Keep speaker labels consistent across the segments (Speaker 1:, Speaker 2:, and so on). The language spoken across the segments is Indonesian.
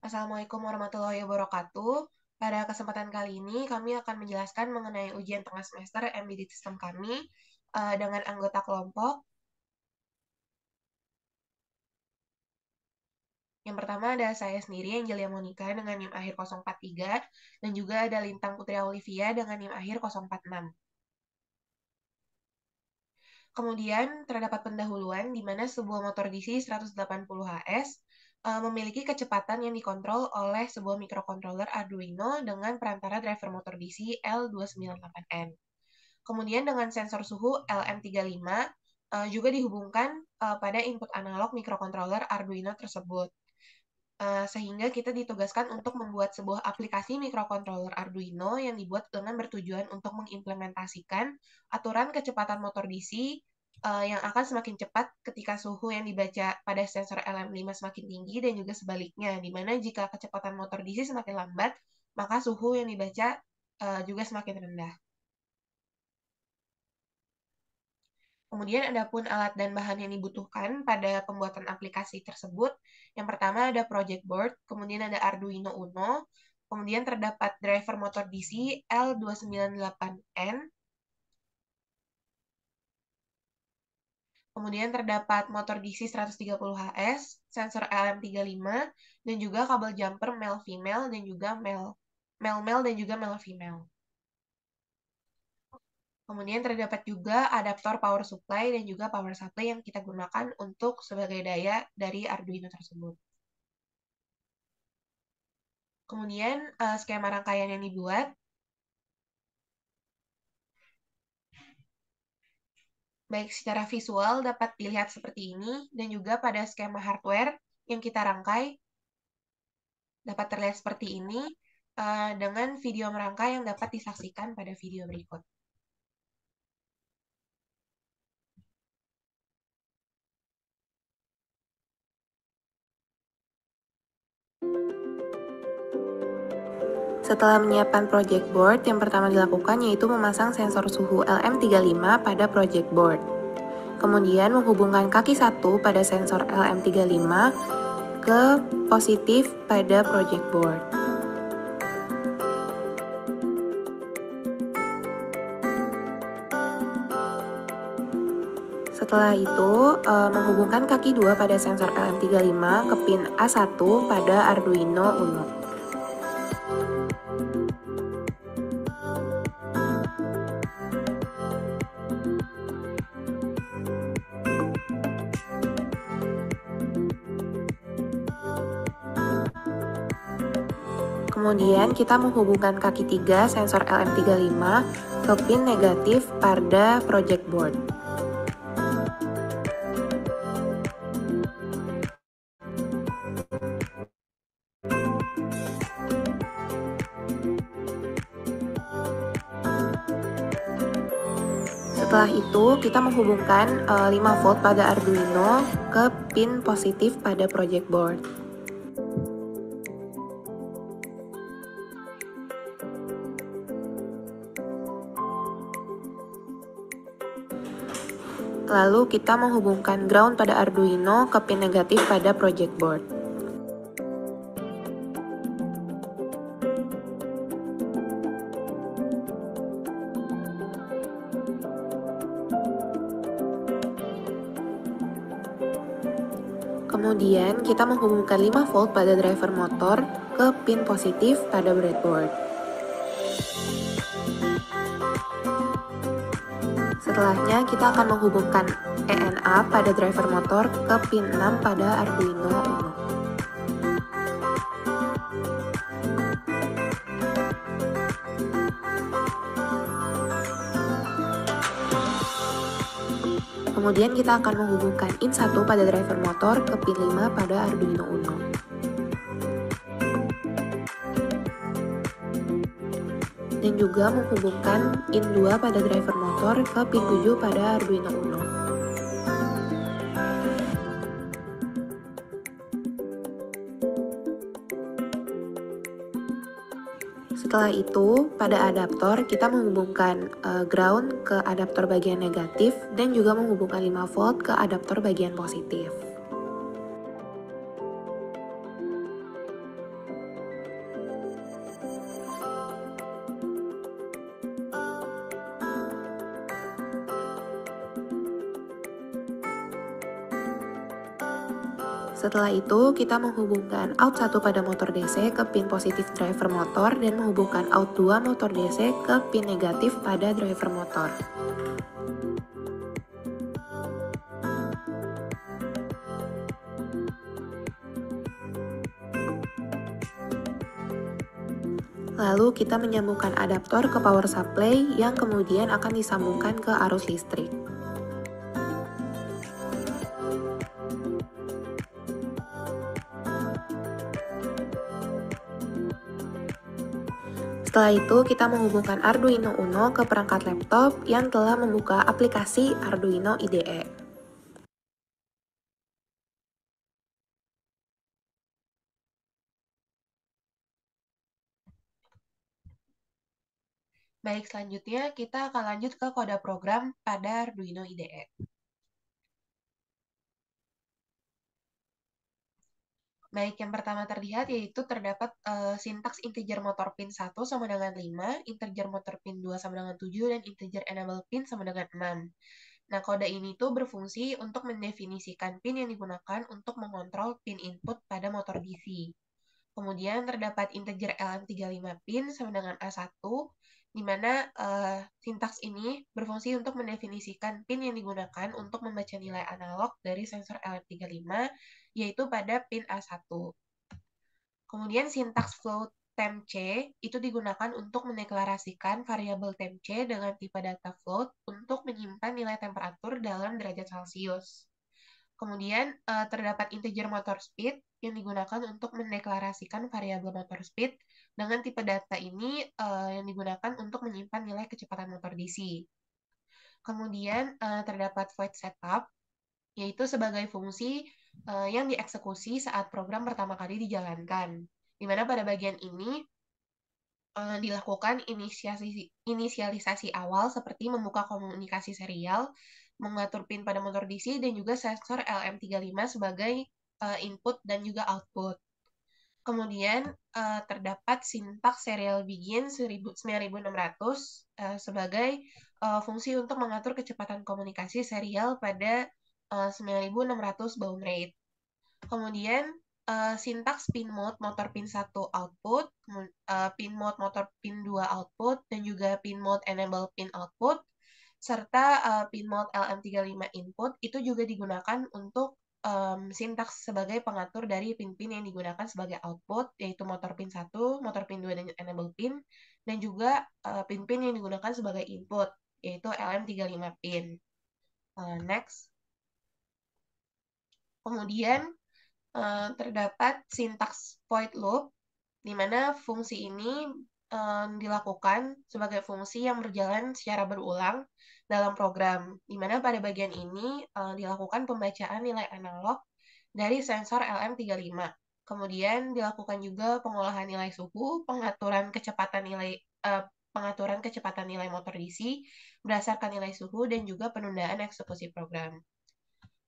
Speaker 1: Assalamualaikum warahmatullahi wabarakatuh. Pada kesempatan kali ini, kami akan menjelaskan mengenai ujian tengah semester Embedded System kami dengan anggota kelompok. Yang pertama ada saya sendiri, Angelia Monica, dengan NIM akhir 043, dan juga ada Lintang Putri Olivia dengan NIM akhir 046. Kemudian terdapat pendahuluan di mana sebuah motor DC 180 HS memiliki kecepatan yang dikontrol oleh sebuah microcontroller Arduino dengan perantara driver motor DC L298N. Kemudian dengan sensor suhu LM35 juga dihubungkan pada input analog microcontroller Arduino tersebut. Sehingga kita ditugaskan untuk membuat sebuah aplikasi microcontroller Arduino yang dibuat dengan bertujuan untuk mengimplementasikan aturan kecepatan motor DC yang akan semakin cepat ketika suhu yang dibaca pada sensor LM5 semakin tinggi dan juga sebaliknya, di mana jika kecepatan motor DC semakin lambat, maka suhu yang dibaca juga semakin rendah. Kemudian ada pun alat dan bahan yang dibutuhkan pada pembuatan aplikasi tersebut. Yang pertama ada project board, kemudian ada Arduino Uno, kemudian terdapat driver motor DC L298N, kemudian terdapat motor DC 130 HS, sensor LM35, dan juga kabel jumper male female dan juga male dan juga male female. Kemudian terdapat juga adaptor power supply dan juga power supply yang kita gunakan untuk sebagai daya dari Arduino tersebut. Kemudian skema rangkaian yang dibuat. Baik secara visual dapat dilihat seperti ini dan juga pada skema hardware yang kita rangkai dapat terlihat seperti ini dengan video merangkai yang dapat disaksikan pada video berikut. Setelah menyiapkan project board, yang pertama dilakukan yaitu memasang sensor suhu LM35 pada project board. Kemudian menghubungkan kaki 1 pada sensor LM35 ke positif pada project board. Setelah itu, menghubungkan kaki 2 pada sensor LM35 ke pin A1 pada Arduino Uno. Kemudian kita menghubungkan kaki 3 sensor LM35 ke pin negatif pada project board. Setelah itu, kita menghubungkan 5 volt pada Arduino ke pin positif pada project board. Lalu kita menghubungkan ground pada Arduino ke pin negatif pada project board. Kemudian kita menghubungkan 5 volt pada driver motor ke pin positif pada breadboard. Setelahnya kita akan menghubungkan ENA pada driver motor ke pin 6 pada Arduino Uno. Kemudian kita akan menghubungkan in 1 pada driver motor ke pin 5 pada Arduino Uno. Dan juga menghubungkan in 2 pada driver motor ke pin 7 pada Arduino Uno. Setelah itu, pada adaptor kita menghubungkan ground ke adaptor bagian negatif dan juga menghubungkan 5 volt ke adaptor bagian positif. Setelah itu, kita menghubungkan out 1 pada motor DC ke pin positif driver motor dan menghubungkan out 2 motor DC ke pin negatif pada driver motor. Lalu kita menyambungkan adaptor ke power supply yang kemudian akan disambungkan ke arus listrik. Setelah itu, kita menghubungkan Arduino Uno ke perangkat laptop yang telah membuka aplikasi Arduino IDE. Baik, selanjutnya kita akan lanjut ke kode program pada Arduino IDE. Baik, yang pertama terlihat yaitu terdapat sintaks integer motor pin 1 sama dengan 5, integer motor pin 2 sama dengan 7, dan integer enable pin sama dengan 6. Nah, kode ini tuh berfungsi untuk mendefinisikan pin yang digunakan untuk mengontrol pin input pada motor DC. Kemudian terdapat integer LM35 pin sama dengan A1, di mana sintaks ini berfungsi untuk mendefinisikan pin yang digunakan untuk membaca nilai analog dari sensor LM35, yaitu pada pin A1. Kemudian sintaks float temp C itu digunakan untuk mendeklarasikan variabel temp C dengan tipe data float untuk menyimpan nilai temperatur dalam derajat Celcius. Kemudian terdapat integer motor speed yang digunakan untuk mendeklarasikan variabel motor speed dengan tipe data ini yang digunakan untuk menyimpan nilai kecepatan motor DC. Kemudian terdapat void setup yaitu sebagai fungsi yang dieksekusi saat program pertama kali dijalankan. Di mana pada bagian ini dilakukan inisialisasi awal seperti membuka komunikasi serial, mengatur pin pada motor DC, dan juga sensor LM35 sebagai input dan juga output. Kemudian terdapat sintaks serial begin 9600 sebagai fungsi untuk mengatur kecepatan komunikasi serial pada 9600 baud rate. Kemudian sintaks pin mode motor pin 1 output, pin mode motor pin 2 output, dan juga pin mode enable pin output, serta pin mode LM35 input itu juga digunakan untuk sintaks sebagai pengatur dari pin-pin yang digunakan sebagai output, yaitu motor pin 1, motor pin 2, dan enable pin, dan juga pin-pin yang digunakan sebagai input, yaitu LM35 pin. Next. Kemudian terdapat sintaks void loop, di mana fungsi ini dilakukan sebagai fungsi yang berjalan secara berulang dalam program, di mana pada bagian ini dilakukan pembacaan nilai analog dari sensor LM35. Kemudian dilakukan juga pengolahan nilai suhu, pengaturan kecepatan nilai motor DC berdasarkan nilai suhu, dan juga penundaan eksekusi program.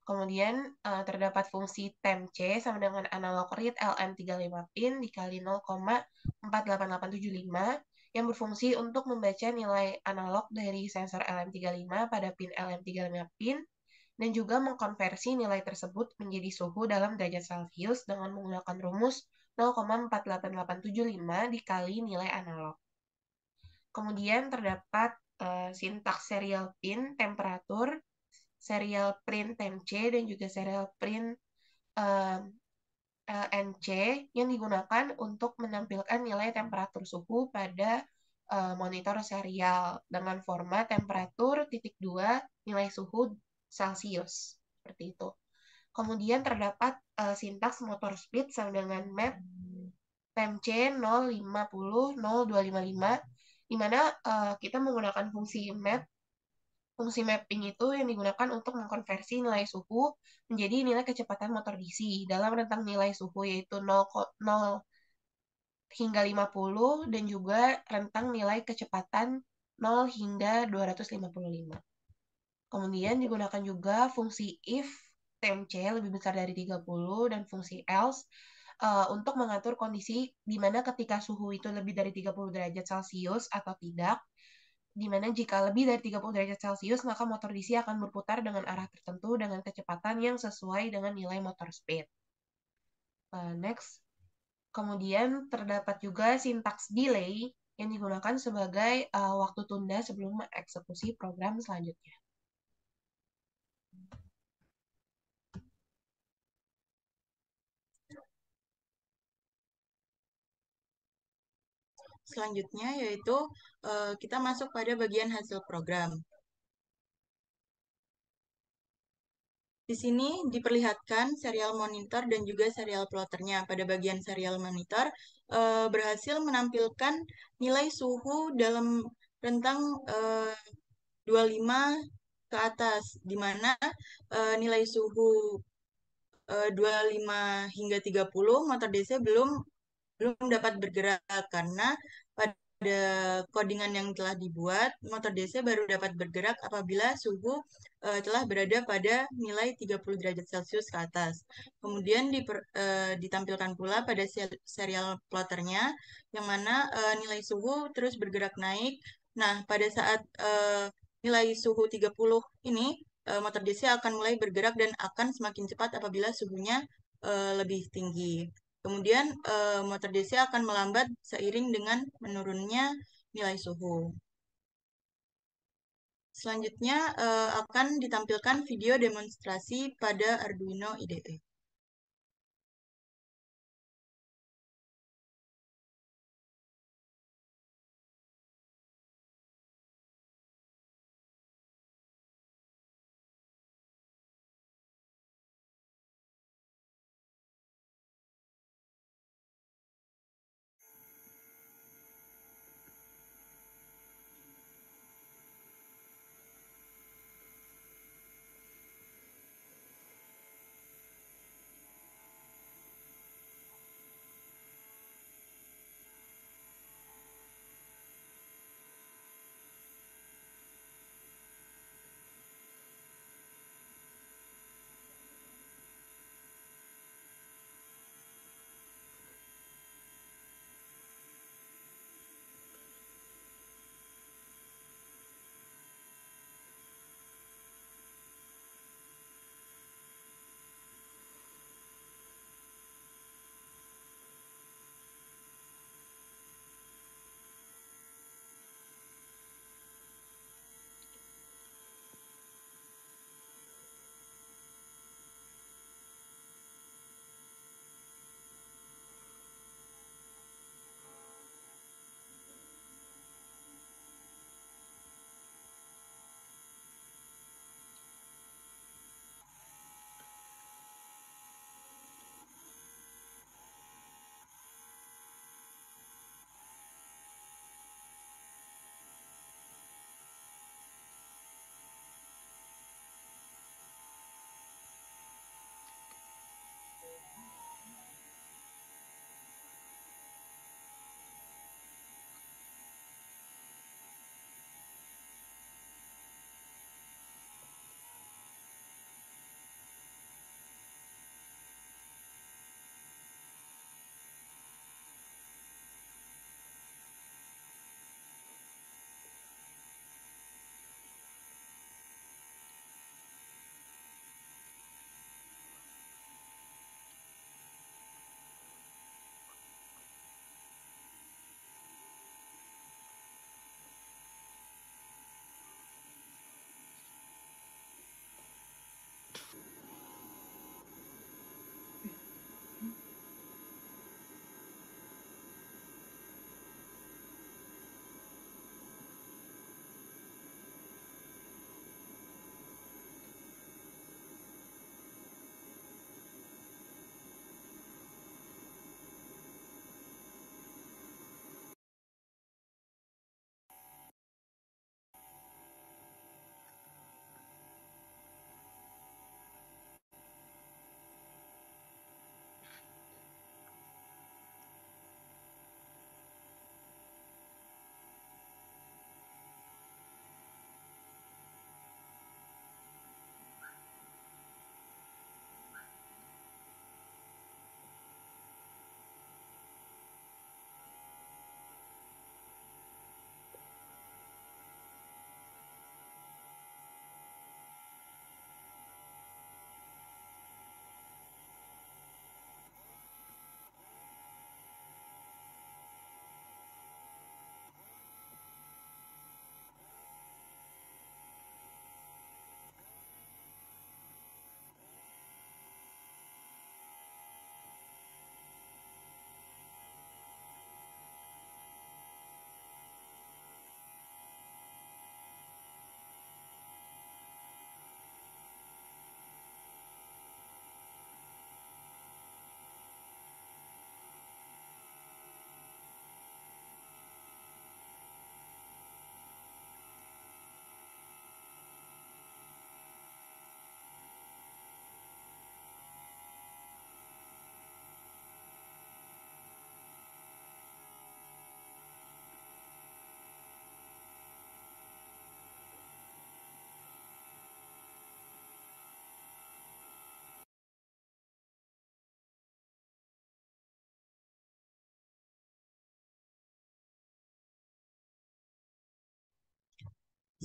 Speaker 1: Kemudian terdapat fungsi temp C sama dengan analog read LM35 pin dikali 0,48875 yang berfungsi untuk membaca nilai analog dari sensor LM35 pada pin LM35 pin dan juga mengkonversi nilai tersebut menjadi suhu dalam derajat Celcius dengan menggunakan rumus 0,48875 dikali nilai analog. Kemudian terdapat sintaks serial pin temperatur, serial print temp C, dan juga serial print LNC yang digunakan untuk menampilkan nilai temperatur suhu pada monitor serial dengan format temperatur titik 2 nilai suhu Celcius seperti itu. Kemudian terdapat sintaks motor speed sama dengan map temp C 0500255 di mana kita menggunakan fungsi map. Fungsi mapping itu yang digunakan untuk mengkonversi nilai suhu menjadi nilai kecepatan motor DC dalam rentang nilai suhu yaitu 0 hingga 50 dan juga rentang nilai kecepatan 0 hingga 255. Kemudian digunakan juga fungsi if temp C lebih besar dari 30 dan fungsi else untuk mengatur kondisi di mana ketika suhu itu lebih dari 30 derajat Celcius atau tidak, di mana jika lebih dari 30 derajat Celcius, maka motor DC akan berputar dengan arah tertentu dengan kecepatan yang sesuai dengan nilai motor speed. Next, kemudian terdapat juga sintaks delay yang digunakan sebagai waktu tunda sebelum mengeksekusi program selanjutnya.
Speaker 2: Selanjutnya yaitu kita masuk pada bagian hasil program. Di sini diperlihatkan serial monitor dan juga serial plotternya. Pada bagian serial monitor berhasil menampilkan nilai suhu dalam rentang 25 ke atas, di mana nilai suhu 25 hingga 30 motor DC belum dapat bergerak karena pada codingan yang telah dibuat, motor DC baru dapat bergerak apabila suhu telah berada pada nilai 30 derajat Celcius ke atas. Kemudian ditampilkan pula pada serial plotternya, yang mana nilai suhu terus bergerak naik. Nah, pada saat nilai suhu 30 ini, motor DC akan mulai bergerak dan akan semakin cepat apabila suhunya lebih tinggi. Kemudian motor DC akan melambat seiring dengan menurunnya nilai suhu. Selanjutnya akan ditampilkan video demonstrasi pada Arduino IDE.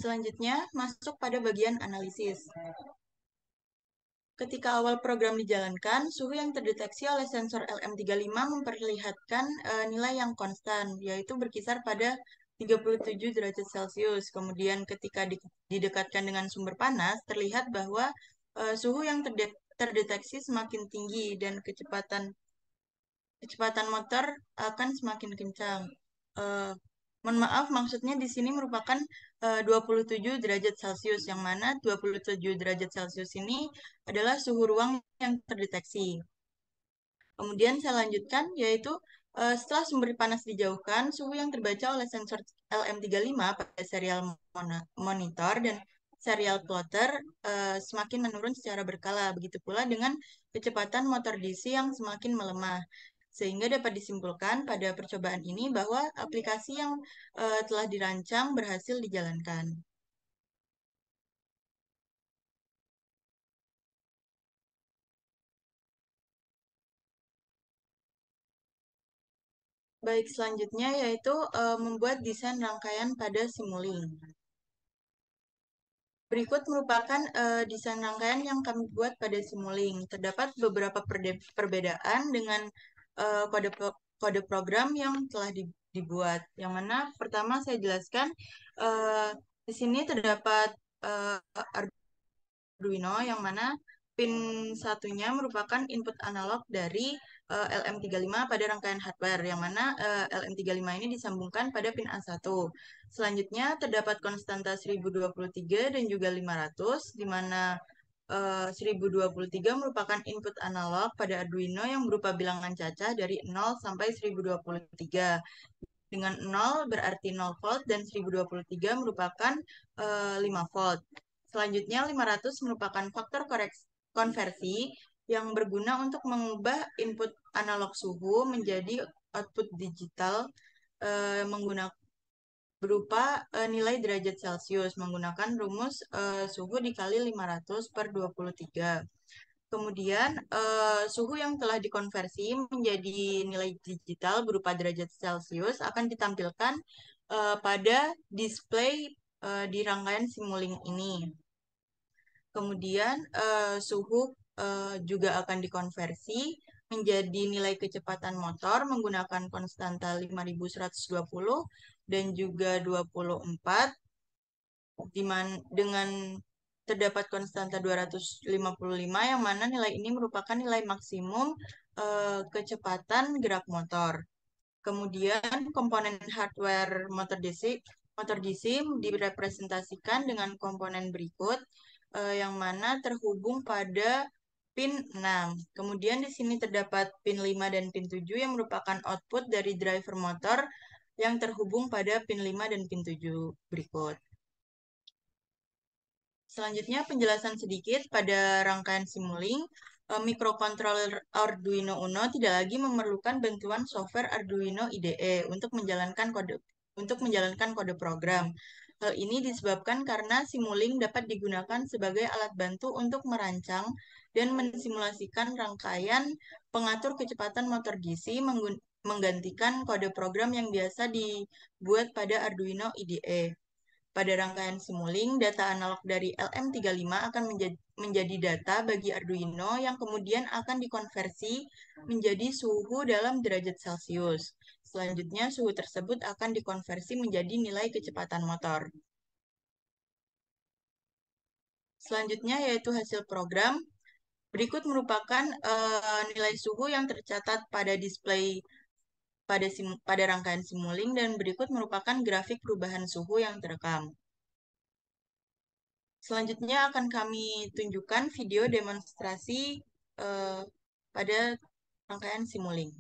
Speaker 2: Selanjutnya, masuk pada bagian analisis. Ketika awal program dijalankan, suhu yang terdeteksi oleh sensor LM35 memperlihatkan nilai yang konstan, yaitu berkisar pada 37 derajat Celcius. Kemudian ketika didekatkan dengan sumber panas, terlihat bahwa suhu yang terdeteksi semakin tinggi dan kecepatan motor akan semakin kencang. Eh, Mohon maaf, maksudnya di sini merupakan 27 derajat Celcius, yang mana 27 derajat Celcius ini adalah suhu ruang yang terdeteksi. Kemudian saya lanjutkan, yaitu setelah sumber panas dijauhkan, suhu yang terbaca oleh sensor LM35 pada serial monitor dan serial plotter semakin menurun secara berkala. Begitu pula dengan kecepatan motor DC yang semakin melemah. Sehingga dapat disimpulkan pada percobaan ini bahwa aplikasi yang telah dirancang berhasil dijalankan. Baik, selanjutnya yaitu membuat desain rangkaian pada Simulink. Berikut merupakan desain rangkaian yang kami buat pada Simulink. Terdapat beberapa perbedaan dengan kode program yang telah dibuat. Yang mana pertama saya jelaskan eh, di sini terdapat eh, Arduino yang mana pin satunya merupakan input analog dari LM35 pada rangkaian hardware yang mana LM35 ini disambungkan pada pin A1. Selanjutnya terdapat konstanta 1023 dan juga 500 di mana 1023 merupakan input analog pada Arduino yang berupa bilangan cacah dari 0 sampai 1023. Dengan 0 berarti 0 volt dan 1023 merupakan 5 volt. Selanjutnya 500 merupakan faktor konversi yang berguna untuk mengubah input analog suhu menjadi output digital menggunakan berupa nilai derajat Celcius menggunakan rumus suhu dikali 500 per 23. Kemudian, suhu yang telah dikonversi menjadi nilai digital berupa derajat Celcius akan ditampilkan pada display di rangkaian Simulink ini. Kemudian, suhu juga akan dikonversi menjadi nilai kecepatan motor menggunakan konstanta 5120 dan juga 24 dengan terdapat konstanta 255 yang mana nilai ini merupakan nilai maksimum kecepatan gerak motor. Kemudian komponen hardware motor DC direpresentasikan dengan komponen berikut yang mana terhubung pada pin 6. Kemudian di sini terdapat pin 5 dan pin 7 yang merupakan output dari driver motor yang terhubung pada pin 5 dan pin 7 berikut. Selanjutnya penjelasan sedikit pada rangkaian Simulink. Mikrokontroler Arduino Uno tidak lagi memerlukan bantuan software Arduino IDE untuk menjalankan kode program. Hal ini disebabkan karena Simulink dapat digunakan sebagai alat bantu untuk merancang dan mensimulasikan rangkaian pengatur kecepatan motor DC menggantikan kode program yang biasa dibuat pada Arduino IDE. Pada rangkaian Simulink, data analog dari LM35 akan menjadi data bagi Arduino yang kemudian akan dikonversi menjadi suhu dalam derajat Celcius. Selanjutnya, suhu tersebut akan dikonversi menjadi nilai kecepatan motor. Selanjutnya yaitu hasil program. Berikut merupakan nilai suhu yang tercatat pada display pada rangkaian Simulink dan berikut merupakan grafik perubahan suhu yang terekam. Selanjutnya akan kami tunjukkan video demonstrasi eh, pada rangkaian Simulink.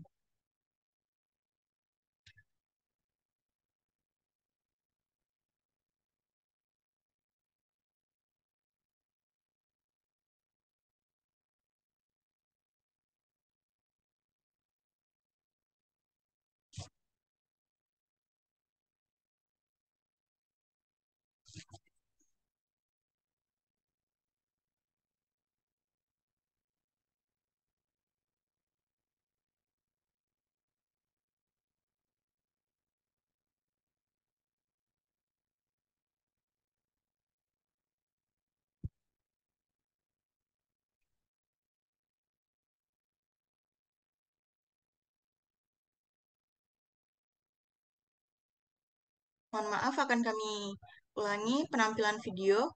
Speaker 2: Mohon maaf, akan kami ulangi penampilan video.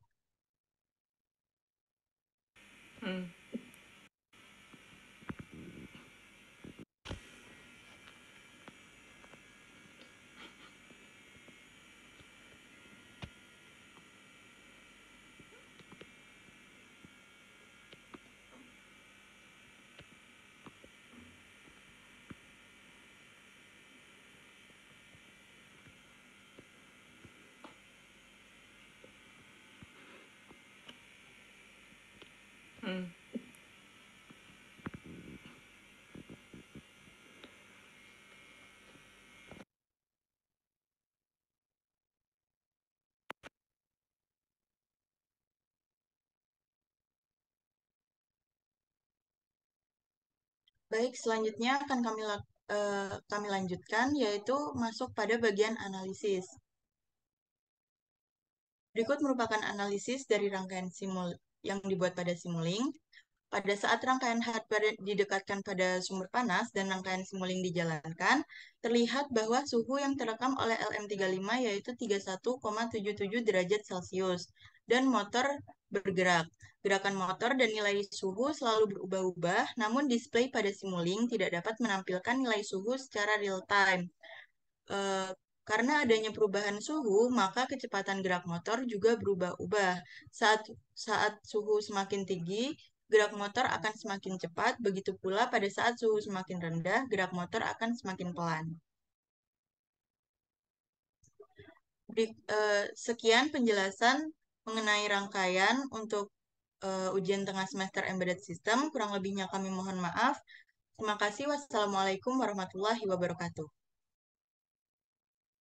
Speaker 3: Hmm. Hmm.
Speaker 2: Baik, selanjutnya akan kami lanjutkan, yaitu masuk pada bagian analisis. Berikut merupakan analisis dari rangkaian simul yang dibuat pada Simulink. Pada saat rangkaian hardware didekatkan pada sumber panas dan rangkaian Simulink dijalankan, terlihat bahwa suhu yang terekam oleh LM35 yaitu 31,77 derajat Celcius dan motor bergerak. Gerakan motor dan nilai suhu selalu berubah-ubah, namun display pada Simulink tidak dapat menampilkan nilai suhu secara real time. Eh, karena adanya perubahan suhu, maka kecepatan gerak motor juga berubah-ubah. Saat saat suhu semakin tinggi, gerak motor akan semakin cepat. Begitu pula pada saat suhu semakin rendah, gerak motor akan semakin pelan. Sekian penjelasan mengenai rangkaian untuk ujian tengah semester Embedded System. Kurang lebihnya kami mohon maaf. Terima kasih. Wassalamualaikum warahmatullahi wabarakatuh.